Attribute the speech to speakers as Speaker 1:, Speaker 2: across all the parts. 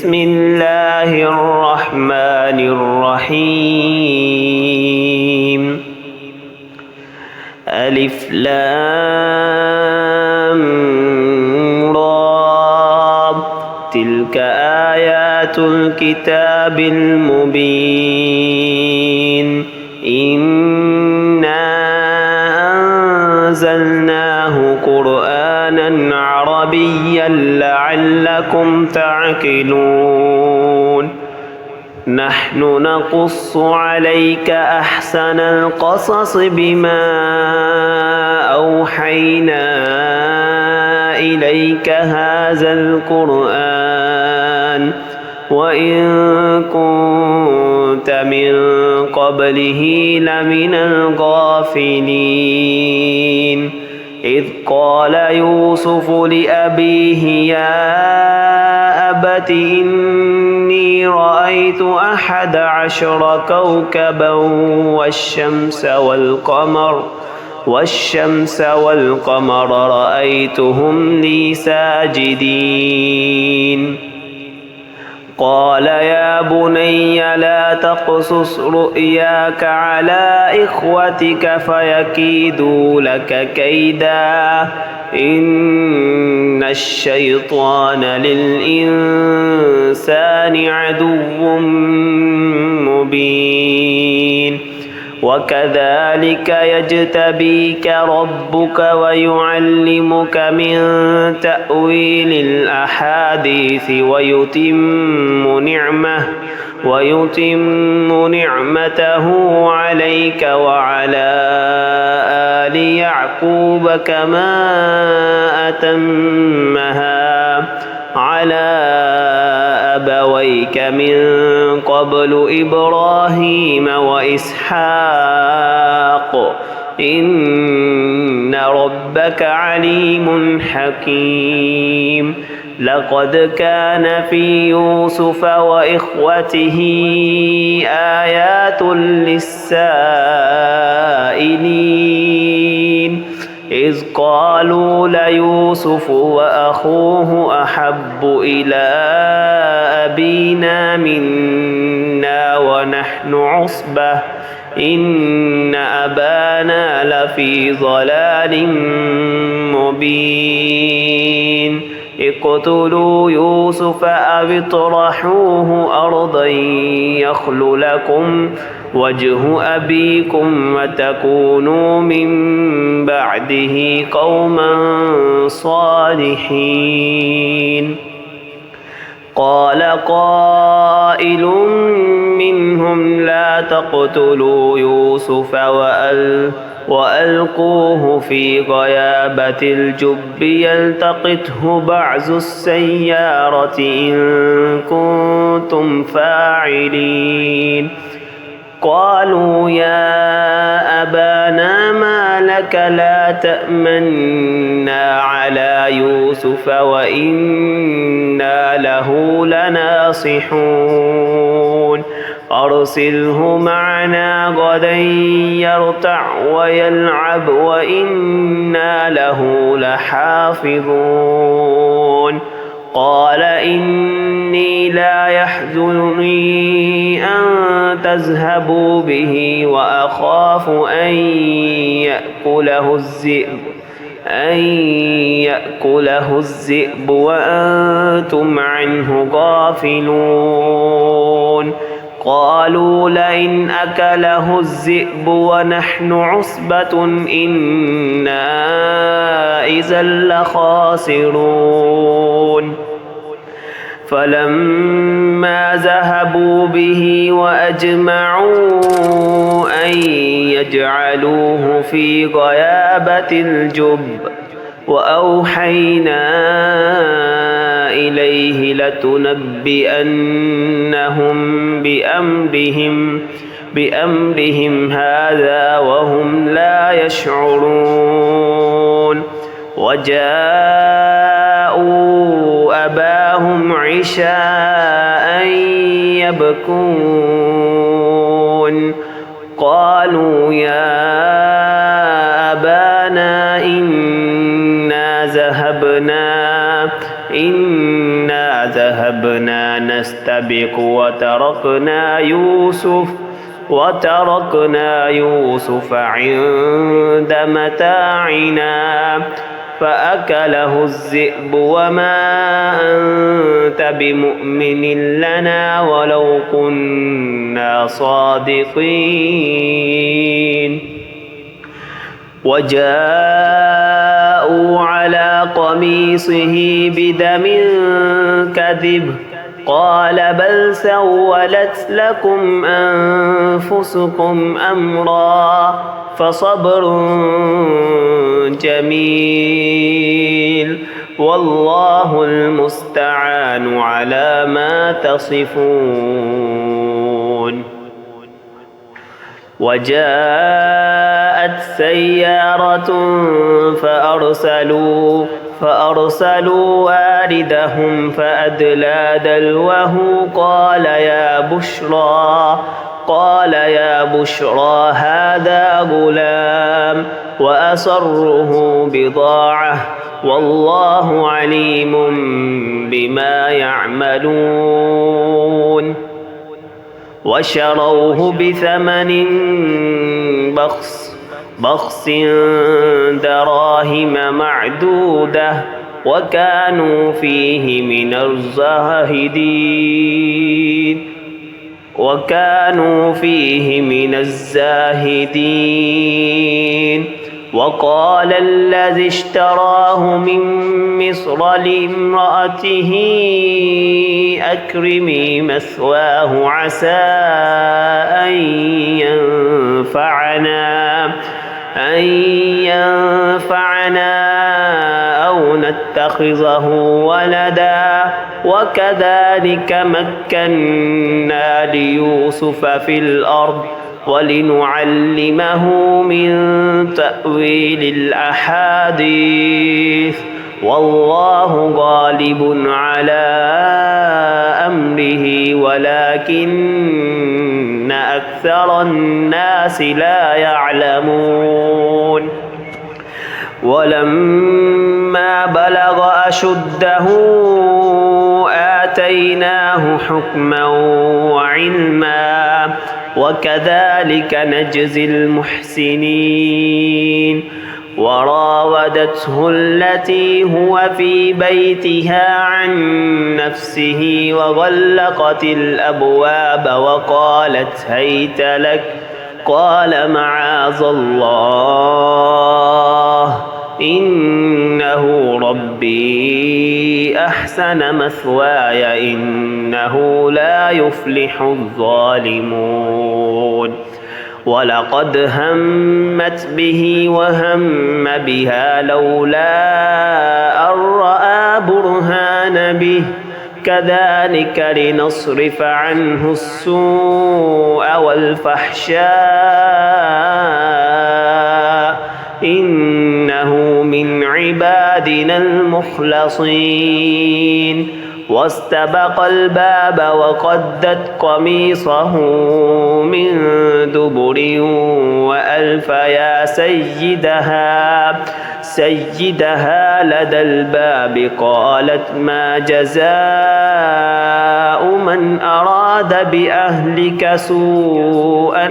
Speaker 1: بسم الله الرحمن الرحيم ألف لام را تلك آيات الكتاب المبين إنا أنزلناه قرآنا عربيا لعلكم تعقلون نحن نقص عليك أحسن القصص بما أوحينا إليك هذا القرآن وإن كنت من قبله لمن الغافلين إذ قال يوسف لأبيه يا أبت إني رأيت 11 كوكبا والشمس والقمر رأيتهم لي ساجدين قال يا بني لا تقصص رؤياك على إخوتك فيكيدوا لك كيدا إن الشيطان للإنسان عدو مبين وكذلك يجتبيك ربك ويعلمك من تأويل الأحاديث ويتم نعمته عليك وعلى آل يعقوب كما أتمها على أبويك من قبل إبراهيم وإسحاق إن ربك عليم حكيم لقد كان في يوسف وإخوته آيات للسائلين إذ قالوا ليوسف وأخوه أحب إلى أبينا منا ونحن عصبة إن أبانا لفي ضلال مبين اقتلوا يوسف أو اطرحوه أرضا يخل لكم وجه أبيكم وتكونوا من بعده قوما صالحين قال قائل منهم لا تقتلوا يوسف وألقوه في غيابة الجب يلتقطه بعض السيارة إن كنتم فاعلين قالوا يا أبانا ما لك لا تأمنا على يوسف وإنا له لناصحون أرسله معنا غدا يرتع ويلعب وإنا له لحافظون قال إني لا يحزنني أن تذهبوا به وأخاف أن يأكله الذئب وأنتم عنه غافلون قالوا لئن أكله الذئب ونحن عصبة إنا إذا لخاسرون فلما ذهبوا به وأجمعوا أن يجعلوه في غيابة الجب وأوحينا إليه لتنبئنهم بأمرهم هذا وهم لا يشعرون وجاءوا أباهم عشاء يبكون قالوا يا أبانا إنا ذهبنا ذهبنا نستبق وتركنا يوسف عند متاعنا فأكله الذئب وما أنت بمؤمن لنا ولو كنا صادقين وجاءوا على قميصه بدم كذب قال بل سولت لكم أنفسكم أمرا فصبر جميل والله المستعان على ما تصفون وجاءت سيارة فأرسلوا واردهم فأدلى دلوه قال يا بشرى هذا غلام وأسره بضاعة والله عليم بما يعملون وشروه بثمن بخس دراهم معدودة وكانوا فيه من الزاهدين وقال الذي اشتراه من مصر لامرأته أكرمي مثواه عسى أن ينفعنا أو نتخذه ولدا وكذلك مكنا ليوسف في الأرض ولنعلمه من تأويل الأحاديث والله غالب على أمره ولكن أكثر الناس لا يعلمون ولما بلغ أشده آتيناه حكما وعلما وكذلك نجزي المحسنين وراودته التي هو في بيتها عن نفسه وغلقت الأبواب وقالت هيت لك قال معاذ الله إنه ربي أحسن مثواي إنه لا يفلح الظالمون ولقد همت به وهم بها لولا أن رأى برهان به كذلك لنصرف عنه السوء والفحشاء إنه من عبادنا المخلصين واستبق الباب وقدت قميصه من دبر وألف يا سيدها لدى الباب قالت ما جزاء من أراد بأهلك سوءا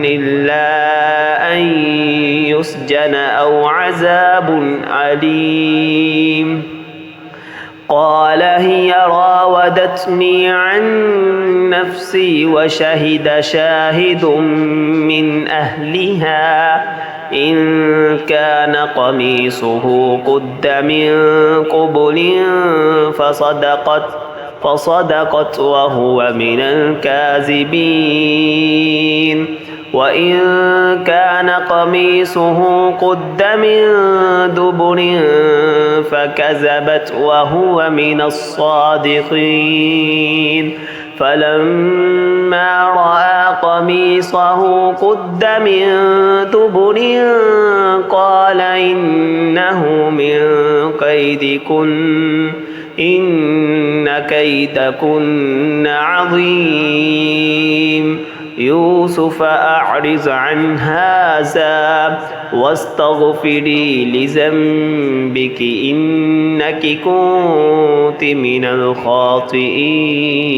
Speaker 1: إلا أن يسجن أو عذاب أليم قال هي راودتني عن نفسي وشهد شاهد من أهلها إن كان قميصه قد من قبل فصدقت وهو من الكاذبين وإن كان قميصه قد من دبر فكذبت وهو من الصادقين فلما رأى قميصه قد من دبر قال إنه من كيدكن إن كيدكن عظيم يوسف أعرض عن هذا واستغفري لذنبك إنك كنت من الخاطئين